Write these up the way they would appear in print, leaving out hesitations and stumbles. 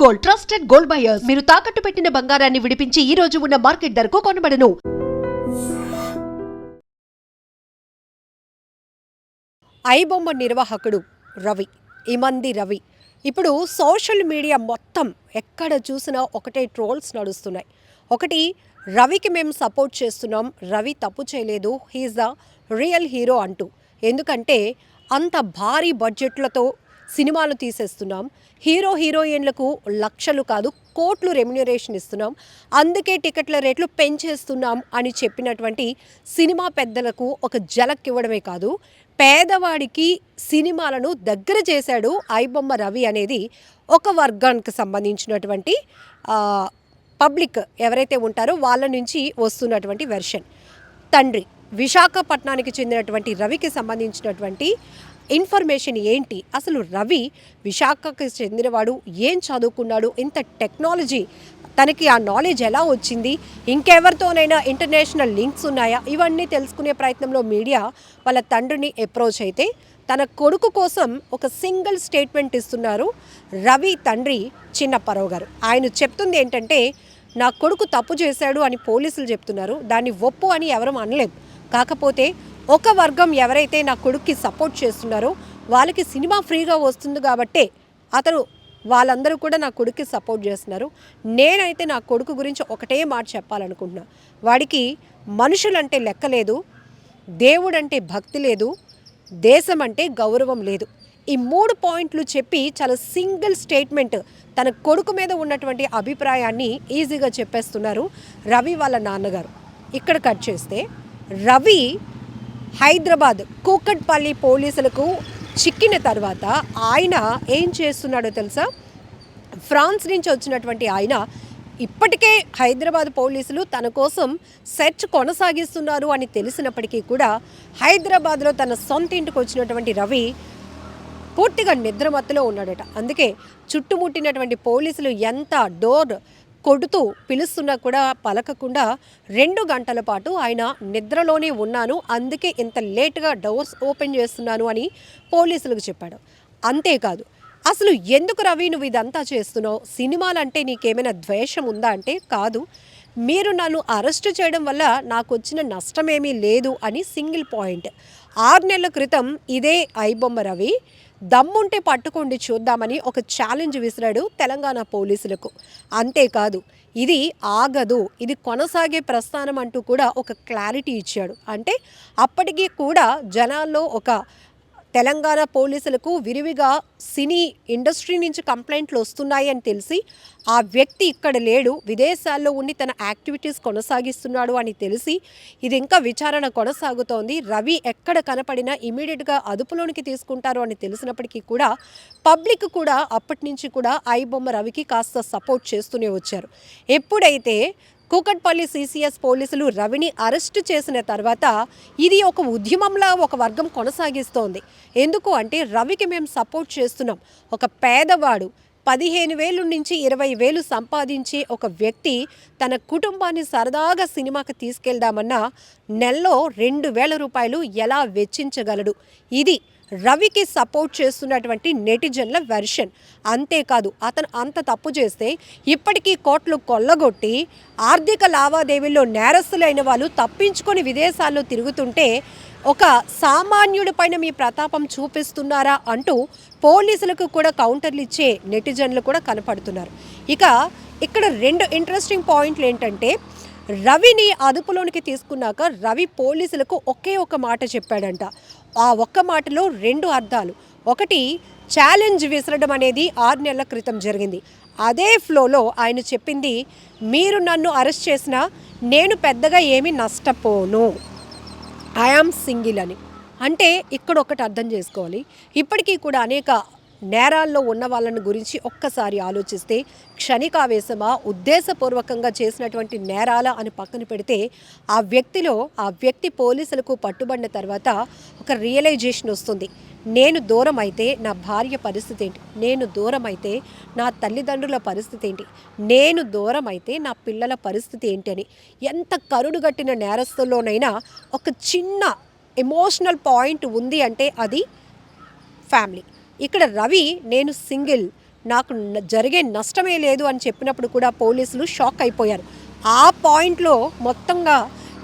Gold, trusted gold buyers. మీరు తాకట్టు పెట్టిన బంగారాన్ని విడిపించి ఈ రోజు ఉన్న మార్కెట్ ధరకు కొనబడను. ఐబొమ్మ నిర్వాహకుడు రవి, ఇమంది రవి. ఇప్పుడు సోషల్ మీడియా మొత్తం ఎక్కడ చూసినా ఒకటే ట్రోల్స్ నడుస్తున్నాయి. ఒకటి, రవికి మేము సపోర్ట్ చేస్తున్నాం, రవి తప్పు చేయలేదు, హీఈస్ ద రియల్ హీరో అంటూ. ఎందుకంటే అంత భారీ బడ్జెట్లతో సినిమాలు తీసేస్తున్నాం, హీరో హీరోయిన్లకు లక్షలు కాదు కోట్లు రెమ్యునరేషన్ ఇస్తున్నాం, అందుకే టికెట్ల రేట్లు పెంచేస్తున్నాం అని చెప్పినటువంటి సినిమా పెద్దలకు ఒక జలక్ ఇవ్వడమే కాదు, పేదవాడికి సినిమాలను దగ్గర చేశాడు ఐబొమ్మ రవి అనేది ఒక వర్గానికి సంబంధించినటువంటి పబ్లిక్ ఎవరైతే ఉంటారో వాళ్ళ నుంచి వస్తున్నటువంటి వెర్షన్. తండ్రి విశాఖపట్నానికి చెందినటువంటి రవికి సంబంధించినటువంటి ఇన్ఫర్మేషన్ ఏంటి, అసలు రవి విశాఖకి చెందినవాడు, ఏం చదువుకున్నాడు, ఇంత టెక్నాలజీ తనకి ఆ నాలెడ్జ్ ఎలా వచ్చింది, ఇంకెవరితోనైనా ఇంటర్నేషనల్ లింక్స్ ఉన్నాయా, ఇవన్నీ తెలుసుకునే ప్రయత్నంలో మీడియా వాళ్ళ తండ్రిని అప్రోచ్ అయితే తన కొడుకు కోసం ఒక సింగిల్ స్టేట్మెంట్ ఇస్తున్నారు రవి తండ్రి చిన్నప్పారావు గారు. ఆయన చెప్తుంది ఏంటంటే, నా కొడుకు తప్పు చేశాడు అని పోలీసులు చెప్తున్నారు, దాన్ని ఒప్పు అని ఎవరూ అనలేదు. కాకపోతే ఒక వర్గం ఎవరైతే నా కొడుక్కి సపోర్ట్ చేస్తున్నారో వాళ్ళకి సినిమా ఫ్రీగా వస్తుంది కాబట్టే అతను వాళ్ళందరూ కూడా నా కొడుక్కి సపోర్ట్ చేస్తున్నారు. నేనైతే నా కొడుకు గురించి ఒకటే మాట చెప్పాలనుకుంటున్నా, వాడికి మనుషులంటే లెక్క లేదు, దేవుడంటే భక్తి లేదు, దేశం అంటే గౌరవం లేదు. ఈ 3 పాయింట్లు చెప్పి చాలా సింగిల్ స్టేట్మెంట్ తన కొడుకు మీద ఉన్నటువంటి అభిప్రాయాన్ని ఈజీగా చెప్పేస్తున్నారు రవి వాళ్ళ నాన్నగారు. ఇక్కడ కట్ చేస్తే, రవి హైదరాబాద్ కూకట్పల్లి పోలీసులకు చిక్కిన తర్వాత ఆయన ఏం చేస్తున్నాడో తెలుసా, ఫ్రాన్స్ నుంచి వచ్చినటువంటి ఆయన ఇప్పటికే హైదరాబాద్ పోలీసులు తన కోసం సెర్చ్ కొనసాగిస్తున్నారు అని తెలిసినప్పటికీ కూడా హైదరాబాద్లో తన సొంత ఇంటికి వచ్చినటువంటి రవి పూర్తిగా నిద్రమత్తులో ఉన్నాడట. అందుకే చుట్టుముట్టినటువంటి పోలీసులు ఎంత డోర్ కొడుతూ పిలుస్తున్నా కూడా పలకకుండా 2 గంటల పాటు ఆయన నిద్రలోనే ఉన్నాను, అందుకే ఇంత లేట్గా డోర్స్ ఓపెన్ చేస్తున్నాను అని పోలీసులకు చెప్పాడు. అంతేకాదు, అసలు ఎందుకు రవి నువ్వు ఇదంతా చేస్తున్నావు, సినిమాలంటే నీకేమైనా ద్వేషం ఉందా అంటే, కాదు, మీరు నన్ను అరెస్టు చేయడం వల్ల నాకు వచ్చిన నష్టమేమీ లేదు అని సింగిల్ పాయింట్. 6 నెలల క్రితం ఇదే ఐబొమ్మ రవి దమ్ముంటే పట్టుకోండి చూద్దామని ఒక ఛాలెంజ్ విసిరాడు తెలంగాణ పోలీసులకు. అంతేకాదు, ఇది ఆగదు, ఇది కొనసాగే ప్రస్థానం అంటూ కూడా ఒక క్లారిటీ ఇచ్చాడు. అంటే అప్పటికీ కూడా జనాల్లో ఒక తెలంగాణ పోలీసులకు విరివిగా సినీ ఇండస్ట్రీ నుంచి కంప్లైంట్లు వస్తున్నాయి అని తెలిసి ఆ వ్యక్తి ఇక్కడ లేడు, విదేశాల్లో ఉండి తన యాక్టివిటీస్ కొనసాగిస్తున్నాడు అని తెలిసి ఇది ఇంకా విచారణ కొనసాగుతోంది, రవి ఎక్కడ కనపడినా ఇమీడియట్గా అదుపులోనికి తీసుకుంటారు అని తెలిసినప్పటికీ కూడా పబ్లిక్ కూడా అప్పటి నుంచి కూడా ఐబొమ్మ రవికి కాస్త సపోర్ట్ చేస్తూనే వచ్చారు. ఎప్పుడైతే కూకట్పల్లి సిసిఎస్ పోలీసులు రవిని అరెస్టు చేసిన తర్వాత ఇది ఒక ఉద్యమంలా ఒక వర్గం కొనసాగిస్తోంది. ఎందుకు అంటే, రవికి మేము సపోర్ట్ చేస్తున్నాం, ఒక పేదవాడు 15,000 నుంచి 20,000 సంపాదించే ఒక వ్యక్తి తన కుటుంబాన్ని సరదాగా సినిమాకి తీసుకెళ్దామన్నా నెలలో 2,000 రూపాయలు ఎలా వెచ్చించగలడు, ఇది రవికి సపోర్ట్ చేస్తున్నటువంటి నెటిజన్ల వెర్షన్. అంతేకాదు, అతను అంత తప్పు చేస్తే ఇప్పటికీ కోట్లు కొల్లగొట్టి ఆర్థిక లావాదేవీల్లో నేరస్తులైన వాళ్ళు తప్పించుకొని విదేశాల్లో తిరుగుతుంటే ఒక సామాన్యుడి పైన మీ ప్రతాపం చూపిస్తున్నారా అంటూ పోలీసులకు కూడా కౌంటర్లు ఇచ్చే నెటిజన్లు కూడా కనపడుతున్నారు. ఇక ఇక్కడ 2 ఇంట్రెస్టింగ్ పాయింట్లు ఏంటంటే, రవిని అదుపులోనికి తీసుకున్నాక రవి పోలీసులకు ఒకే ఒక మాట చెప్పాడంట. ఆ ఒక్క మాటలో 2 అర్థాలు. ఒకటి, ఛాలెంజ్ విసరడం అనేది 6 నెలల క్రితం జరిగింది. అదే ఫ్లోలో ఆయన చెప్పింది, మీరు నన్ను అరెస్ట్ చేసినా నేను పెద్దగా ఏమీ నష్టపోను, ఐఆమ్ సింగిల్ అని. అంటే ఇక్కడ ఒకటి అర్థం చేసుకోవాలి, ఇప్పటికీ కూడా అనేక నేరాల్లో ఉన్న వాళ్ళని గురించి ఒక్కసారి ఆలోచిస్తే క్షణికావేశమా, ఉద్దేశపూర్వకంగా చేసినటువంటి నేరాల అని పక్కన పెడితే ఆ వ్యక్తి పోలీసులకు పట్టుబడిన తర్వాత ఒక రియలైజేషన్ వస్తుంది. నేను దూరం అయితే నా భార్య పరిస్థితి ఏంటి, నేను దూరం అయితే నా తల్లిదండ్రుల పరిస్థితి ఏంటి, నేను దూరం అయితే నా పిల్లల పరిస్థితి ఏంటి అని. ఎంత కరుడుగట్టిన నేరస్తుల్లోనైనా ఒక చిన్న ఎమోషనల్ పాయింట్ ఉంది అంటే అది ఫ్యామిలీ. ఇక్కడ రవి నేను సింగిల్, నాకు జరిగే నష్టమే లేదు అని చెప్పినప్పుడు కూడా పోలీసులు షాక్ అయిపోయారు. ఆ పాయింట్లో మొత్తంగా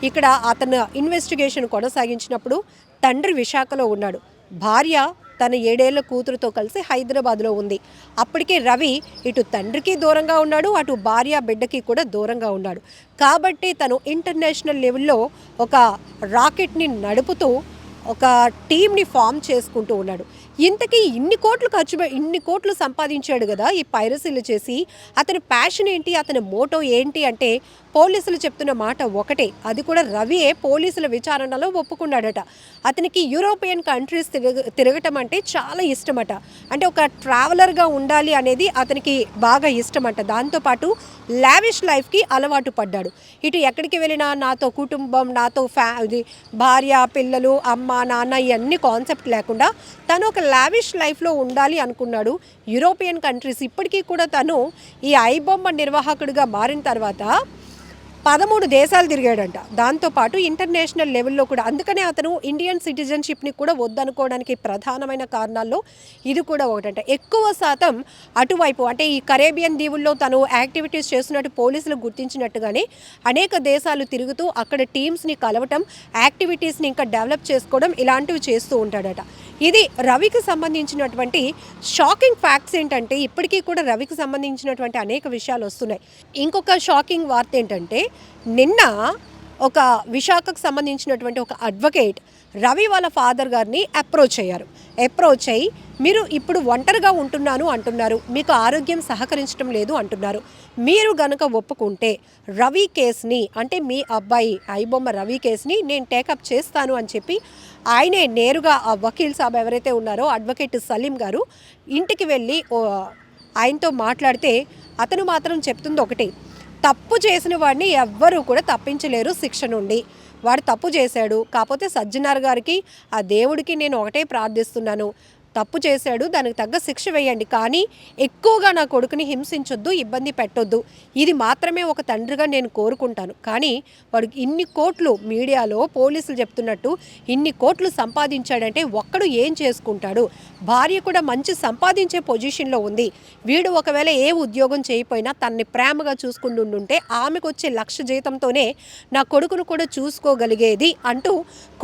ఇక్కడ అతను ఇన్వెస్టిగేషన్ కొనసాగించినప్పుడు తండ్రి విశాఖలో ఉన్నాడు, భార్య తన 7 ఏళ్ల కూతురుతో కలిసి హైదరాబాద్లో ఉంది. అప్పటికే రవి ఇటు తండ్రికి దూరంగా ఉన్నాడు, అటు భార్య బిడ్డకి కూడా దూరంగా ఉన్నాడు. కాబట్టి తను ఇంటర్నేషనల్ లెవెల్లో ఒక రాకెట్ని నడుపుతూ ఒక టీంని ఫామ్ చేసుకుంటూ ఉన్నాడు. ఇంతకీ ఇన్ని కోట్లు సంపాదించాడు కదా ఈ పైరసీలు చేసి. అతని ప్యాషన్ ఏంటి, అతని మోటో ఏంటి అంటే పోలీసులు చెప్తున్న మాట ఒకటే, అది కూడా రవియే పోలీసుల విచారణలో ఒప్పుకున్నాడట. అతనికి యూరోపియన్ కంట్రీస్ తిరగటం అంటే చాలా ఇష్టమట. అంటే ఒక ట్రావెలర్గా ఉండాలి అనేది అతనికి బాగా ఇష్టమట. దాంతోపాటు లావిష్ లైఫ్కి అలవాటు పడ్డాడు. ఇటు ఎక్కడికి వెళ్ళినా నాతో కుటుంబం, నాతో భార్య, పిల్లలు, అమ్మ, నాన్న ఇవన్నీ కాన్సెప్ట్ లేకుండా తను ఒక లావిష్ లైఫ్లో ఉండాలి అనుకున్నాడు. యూరోపియన్ కంట్రీస్ ఇప్పటికీ కూడా తను ఈ ఐబొమ్మ నిర్వాహకుడిగా మారిన తర్వాత 13 దేశాలు తిరిగాడంట. దాంతోపాటు ఇంటర్నేషనల్ లెవెల్లో కూడా. అందుకనే అతను ఇండియన్ సిటిజన్షిప్ని కూడా వద్దనుకోవడానికి ప్రధానమైన కారణాల్లో ఇది కూడా ఒకటంట. ఎక్కువ శాతం అటువైపు అంటే ఈ కరేబియన్ దీవుల్లో తను యాక్టివిటీస్ చేస్తున్నట్టు పోలీసులు గుర్తించినట్టుగానే అనేక దేశాలు తిరుగుతూ అక్కడ టీమ్స్ని కలవటం, యాక్టివిటీస్ని ఇంకా డెవలప్ చేసుకోవడం ఇలాంటివి చేస్తూ ఉంటాడట. ఇది రవికి సంబంధించినటువంటి షాకింగ్ ఫ్యాక్ట్స్. ఏంటంటే ఇప్పటికీ కూడా రవికి సంబంధించినటువంటి అనేక విషయాలు వస్తున్నాయి. ఇంకొక షాకింగ్ వార్త ఏంటంటే నిన్న ఒక విశాఖకు సంబంధించినటువంటి ఒక అడ్వకేట్ రవి వాళ్ళ ఫాదర్ గారిని అప్రోచ్ అయ్యి మీరు ఇప్పుడు ఒంటరిగా ఉంటున్నాను అంటున్నారు, మీకు ఆరోగ్యం సహకరించడం లేదు అంటున్నారు, మీరు గనక ఒప్పుకుంటే రవి కేసుని అంటే మీ అబ్బాయి ఐబొమ్మ రవి కేసుని నేను టేకప్ చేస్తాను అని చెప్పి ఆయనే నేరుగా ఆ వకీల్ సాబ్ ఎవరైతే ఉన్నారో అడ్వకేట్ సలీం గారు ఇంటికి వెళ్ళి ఆయనతో మాట్లాడితే అతను మాత్రం చెప్తుంది ఒకటి, తప్పు చేసిన వాడిని ఎవ్వరూ కూడా తప్పించలేరు శిక్ష నుండి. వాడు తప్పు చేశాడు, కాకపోతే సజ్జనార్ గారికి ఆ దేవుడికి నేను ఒకటే ప్రార్థిస్తున్నాను, తప్పు చేశాడు, దానికి తగ్గ శిక్ష వేయండి, కానీ ఎక్కువగా నా కొడుకుని హింసించొద్దు, ఇబ్బంది పెట్టొద్దు, ఇది మాత్రమే ఒక తండ్రిగా నేను కోరుకుంటాను. కానీ వాడికి ఇన్ని కోట్లు మీడియాలో పోలీసులు చెప్తున్నట్టు ఇన్ని కోట్లు సంపాదించాడంటే ఒక్కడు ఏం చేసుకుంటాడు? భార్య కూడా మంచి సంపాదించే పొజిషన్లో ఉంది. వీడు ఒకవేళ ఏ ఉద్యోగం చేయకపోయినా తనని ప్రేమగా చూసుకుంటుంటే ఆమెకు వచ్చే 1,00,000 జీతంతోనే నా కొడుకును కూడా చూసుకోగలిగేది అంటూ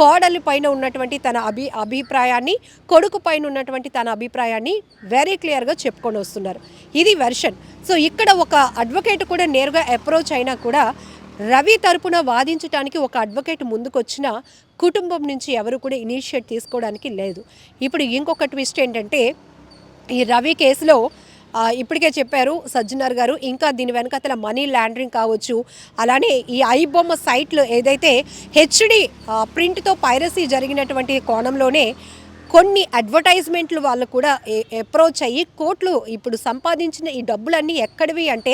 కోడలి పైన ఉన్నటువంటి తన అభిప్రాయాన్ని, కొడుకు పైన ఉన్నటువంటి తన అభిప్రాయాన్ని వెరీ క్లియర్గా చెప్పుకొని వస్తున్నారు. ఇది వెర్షన్. సో ఇక్కడ ఒక అడ్వకేట్ కూడా నేరుగా అప్రోచ్ అయినా కూడా రవి తరపున వాదించడానికి ఒక అడ్వకేట్ ముందుకొచ్చిన కుటుంబం నుంచి ఎవరు కూడా ఇనిషియేట్ తీసుకోవడానికి లేదు. ఇప్పుడు ఇంకొక ట్విస్ట్ ఏంటంటే ఈ రవి కేసులో ఇప్పటికే చెప్పారు సజ్జనార్ గారు, ఇంకా దీని వెనకతల మనీ లాండరింగ్ కావచ్చు, అలానే ఈ ఐబొమ్మ సైట్లు ఏదైతే హెచ్డి ప్రింట్తో పైరసీ జరిగినటువంటి కోణంలోనే కొన్ని అడ్వర్టైజ్మెంట్లు వాళ్ళు కూడా అప్రోచ్ అయ్యి కోట్లు ఇప్పుడు సంపాదించిన ఈ డబ్బులన్నీ ఎక్కడివి అంటే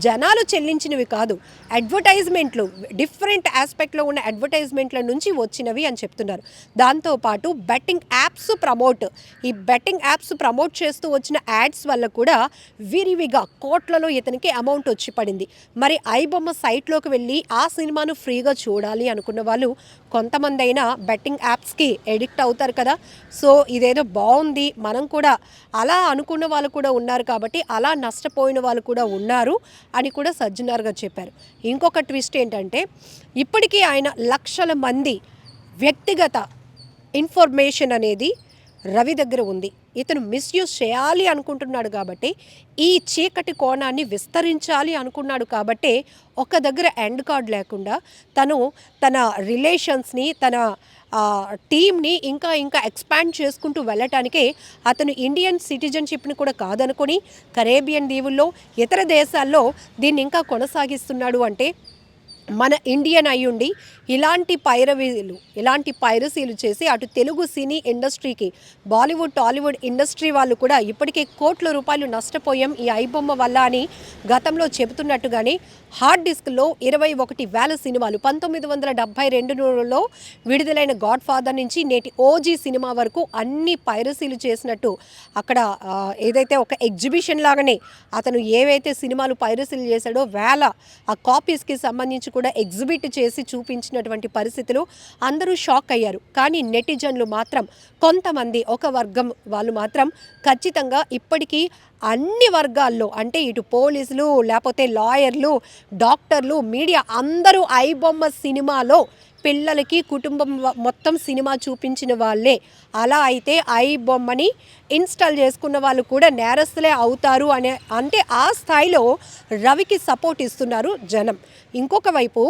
జనాలు చెల్లించినవి కాదు, అడ్వర్టైజ్మెంట్లు, డిఫరెంట్ ఆస్పెక్ట్లో ఉన్న అడ్వర్టైజ్మెంట్ల నుంచి వచ్చినవి అని చెప్తున్నారు. దాంతోపాటు బెట్టింగ్ యాప్స్ ప్రమోట్ చేస్తూ వచ్చిన యాడ్స్ వల్ల కూడా విరివిగా కోట్లలో ఇతనికి అమౌంట్ వచ్చి పడింది. మరి ఐబొమ్మ సైట్లోకి వెళ్ళి ఆ సినిమాను ఫ్రీగా చూడాలి అనుకున్న వాళ్ళు కొంతమంది అయినా బెట్టింగ్ యాప్స్కి ఎడిక్ట్ అవుతారు కదా. సో ఇదేదో బాగుంది, మనం కూడా అలా అనుకున్న వాళ్ళు కూడా ఉన్నారు, కాబట్టి అలా నష్టపోయిన వాళ్ళు కూడా ఉన్నారు అని కూడా సజ్జనార్ గారు చెప్పారు. ఇంకొక ట్విస్ట్ ఏంటంటే ఇప్పటికీ ఆయన లక్షల మంది వ్యక్తిగత ఇన్ఫర్మేషన్ అనేది రవి దగ్గర ఉంది. ఇతను మిస్యూజ్ చేయాలి అనుకుంటున్నాడు కాబట్టి, ఈ చీకటి కోణాన్ని విస్తరించాలి అనుకున్నాడు కాబట్టి ఒక దగ్గర ఎండ్ కార్డ్ లేకుండా తను తన రిలేషన్స్ని, తన టీమ్ని ఇంకా ఎక్స్పాండ్ చేసుకుంటూ వెళ్ళటానికే అతను ఇండియన్ సిటిజన్షిప్ని కూడా కాదనుకొని కరేబియన్ దీవుల్లో ఇతర దేశాల్లో దీన్ని ఇంకా కొనసాగిస్తున్నాడు. అంటే మన ఇండియన్ అయ్యుండి ఇలాంటి పైరసీలు చేసి అటు తెలుగు సినీ ఇండస్ట్రీకి, బాలీవుడ్, టాలీవుడ్ ఇండస్ట్రీ వాళ్ళు కూడా ఇప్పటికే కోట్ల రూపాయలు నష్టపోయాం ఈ ఐబొమ్మ వల్ల అని గతంలో హార్డ్ డిస్క్లో 21,000 సినిమాలు 1972లో విడుదలైన గాడ్ ఫాదర్ నుంచి నేటి ఓజీ సినిమా వరకు అన్ని పైరసీలు చేసినట్టు అక్కడ ఏదైతే ఒక ఎగ్జిబిషన్ లాగానే అతను ఏవైతే సినిమాలు పైరసీలు చేశాడో ఆ కాపీస్కి సంబంధించి కూడా ఎగ్జిబిట్ చేసి చూపించినటువంటి పరిస్థితులు అందరూ షాక్ అయ్యారు. కానీ నెటిజన్లు మాత్రం కొంతమంది ఒక వర్గం వాళ్ళు మాత్రం ఖచ్చితంగా ఇప్పటికీ అన్ని వర్గాల్లో అంటే ఇటు పోలీసులు లేకపోతే లాయర్లు, డాక్టర్లు, మీడియా అందరూ ఐబొమ్మ సినిమాలో పిల్లలకి కుటుంబం మొత్తం సినిమా చూపించిన వాళ్ళే. అలా అయితే ఐబొమ్మని ఇన్స్టాల్ చేసుకున్న వాళ్ళు కూడా నేరస్తులే అవుతారు అనే అంటే ఆ స్థాయిలో రవికి సపోర్ట్ ఇస్తున్నారు జనం. ఇంకొక వైపు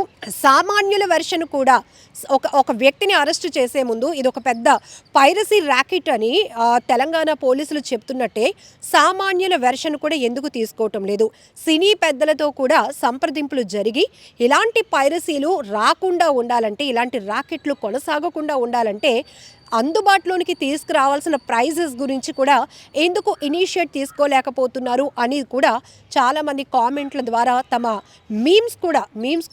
సామాన్యుల వెర్షన్ కూడా ఒక వ్యక్తిని అరెస్ట్ చేసే ముందు ఇది ఒక పెద్ద పైరసీ ర్యాకెట్ అని తెలంగాణ పోలీసులు చెప్తున్నట్టే సామాన్యుల వెర్షన్ కూడా ఎందుకు తీసుకోవటం లేదు? సినీ పెద్దలతో కూడా సంప్రదింపులు జరిగి ఇలాంటి పైరసీలు రాకుండా ఉండాలంటే, ఇలాంటి ర్యాకెట్లు కొనసాగకుండా ఉండాలంటే అందుబాటులోనికి తీసుకురావాల్సిన ప్రైజెస్ గురించి కూడా ఎందుకు ఇనిషియేట్ తీసుకోలేకపోతున్నారు అని కూడా చాలామంది కామెంట్ల ద్వారా తమ మీమ్స్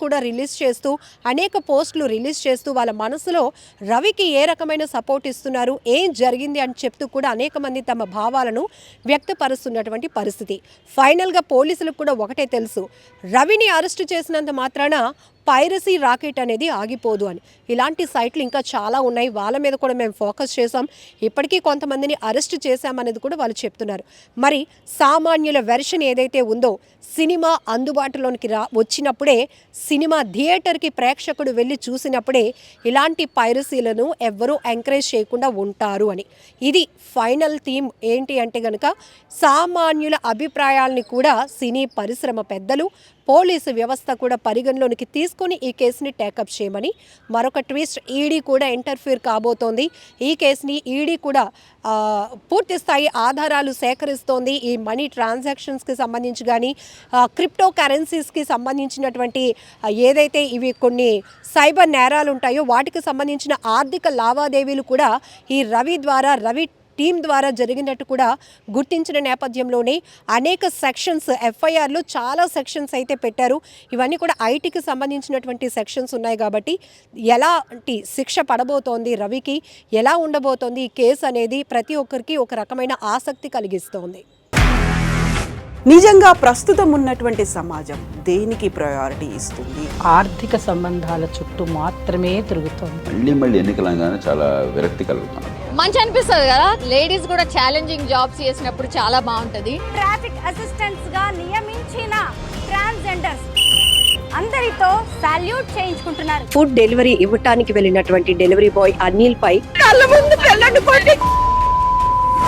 కూడా రిలీజ్ చేస్తూ అనేక పోస్టులు రిలీజ్ చేస్తూ వాళ్ళ మనసులో రవికి ఏ రకమైన సపోర్ట్ ఇస్తున్నారు, ఏం జరిగింది అని చెప్తూ కూడా అనేక మంది తమ భావాలను వ్యక్తపరుస్తున్నటువంటి పరిస్థితి. ఫైనల్గా పోలీసులకు కూడా ఒకటే తెలుసు, రవిని అరెస్టు చేసినంత మాత్రాన పైరసీ రాకెట్ అనేది ఆగిపోదు అని. ఇలాంటి సైట్లు ఇంకా చాలా ఉన్నాయి, వాళ్ళ మీద కూడా మేము ఫోకస్ చేసాం, ఇప్పటికీ కొంతమందిని అరెస్ట్ చేశామనేది కూడా వాళ్ళు చెప్తున్నారు. మరి సామాన్యుల వెర్షన్ ఏదైతే ఉందో సినిమా అందుబాటులోనికి వచ్చినప్పుడే, సినిమా థియేటర్కి ప్రేక్షకుడు వెళ్ళి చూసినప్పుడే ఇలాంటి పైరసీలను ఎవ్వరూ ఎంకరేజ్ చేయకుండా ఉంటారు అని. ఇది ఫైనల్ థీమ్ ఏంటి అంటే కనుక సామాన్యుల అభిప్రాయాల్ని కూడా సినీ పరిశ్రమ పెద్దలు, పోలీసు వ్యవస్థ కూడా పరిగణలోనికి తీసుకొని ఈ కేసుని టేకప్ చేయమని. మరొక ట్విస్ట్, ఈడీ కూడా ఇంటర్ఫీర్ కాబోతోంది. ఈ కేసుని ఈడీ కూడా పూర్తి స్థాయి ఆధారాలు సేకరిస్తోంది. ఈ మనీ ట్రాన్సాక్షన్స్కి సంబంధించి కానీ క్రిప్టో కరెన్సీస్కి సంబంధించినటువంటి ఏదైతే ఇవి కొన్ని సైబర్ నేరాలు ఉంటాయో వాటికి సంబంధించిన ఆర్థిక లావాదేవీలు కూడా ఈ రవి టీం ద్వారా జరిగినట్టు కూడా గుర్తించిన నేపథ్యంలోనే అనేక సెక్షన్స్, ఎఫ్ఐఆర్లు చాలా సెక్షన్స్ అయితే పెట్టారు. ఇవన్నీ కూడా ఐటీకి సంబంధించినటువంటి సెక్షన్స్ ఉన్నాయి కాబట్టి ఎలాంటి శిక్ష పడబోతోంది రవికి, ఎలా ఉండబోతోంది ఈ కేసు అనేది ప్రతి ఒక్కరికి ఒక రకమైన ఆసక్తి కలిగిస్తోంది. నిజంగా ప్రస్తుతం ఉన్నటువంటి సమాజం దేనికి ప్రయారిటీ ఇస్తుంది? ఆర్థిక సంబంధాల చుట్టూ మాత్రమే తిరుగుతోంది. మళ్ళీ ఎన్నికలంగానే చాలా విరక్తి కలుగుతున్నాం. మంచి అనిపిస్తుంది కదా, లేడీస్ కూడా ఛాలెంజింగ్ జాబ్స్ చేసినప్పుడు చాలా బాగుంటది. ట్రాఫిక్ అసిస్టెంట్స్ గా నియమించిన ట్రాన్స్జెండర్స్ అందరితో సాల్యూట్ చేయించుకుంటున్నారు. ఫుడ్ డెలివరీ ఇవ్వటానికి వెళ్ళినటువంటి డెలివరీ బాయ్ అనిల్ పై కళ్ళ ముందు